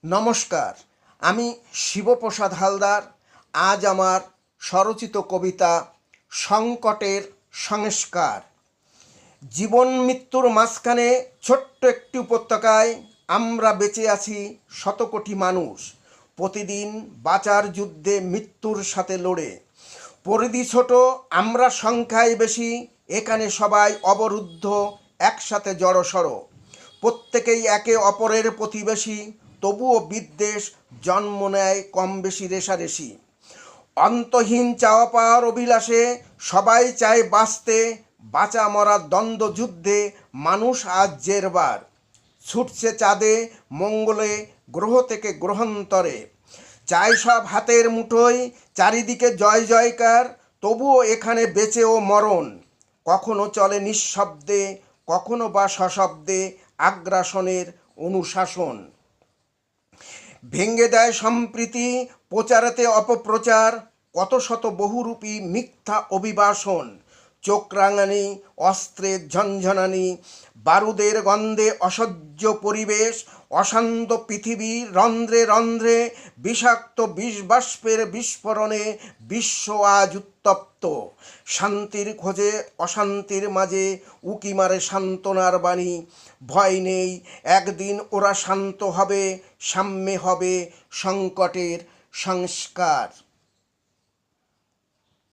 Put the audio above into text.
নমস্কার, আমি শিবপ্রসাদ হালদার। আজ আমার স্বরচিত কবিতা সংকটের সংস্কার। জীবন মৃত্যুর মাঝখানে ছোট্ট একটি উপত্যকায় আমরা বেঁচে আছি শত কোটি মানুষ, প্রতিদিন বাঁচার যুদ্ধে মৃত্যুর সাথে লড়ে। পরিধি ছোট, আমরা সংখ্যায় বেশি, এখানে সবাই অবরুদ্ধ, একসাথে জড়সড়। প্রত্যেকেই একে অপরের প্রতিবেশী, তবুও বিদ্বেষ জন্ম নেয় কম বেশি রেষারেষি। অন্তহীন চাওয়া পাওয়ার অভিলাষে সবাই চায় বাঁচতে, বাঁচা মরার দ্বন্দ্বযুদ্ধে মানুষ আজ জেরবার। ছুটছে চাঁদে মঙ্গলে, গ্রহ থেকে গ্রহান্তরে। চাই সব হাতের মুঠোয়, চারিদিকে জয় জয়কার, তবুও এখানে বেঁচেও মরণ। কখনো চলে নিঃশব্দে, কখনো বা সশব্দে আগ্রাসনের অনুশাসন। ভেঙে দেয় সম্প্রীতি, প্রচারেতে অপপ্রচার, কত শত বহুরূপী মিথ্যা অভিবাসন। চোখ রাঙানি, অস্ত্রের ঝনঝনানি, বারুদের গন্ধে অসহ্য পরিবেশ। অশান্ত পৃথিবী রন্ধ্রে রন্ধ্রে, বিষাক্ত বিষবাষ্পের বিস্ফোরণে বিশ্ব আজ উত্তপ্ত। শান্তির খোঁজে অশান্তির মাঝে উকি মারে সান্ত্বনার বাণী। ভয় নেই, একদিন ওরা শান্ত হবে, সাম্যে হবে সংকটের সংস্কার।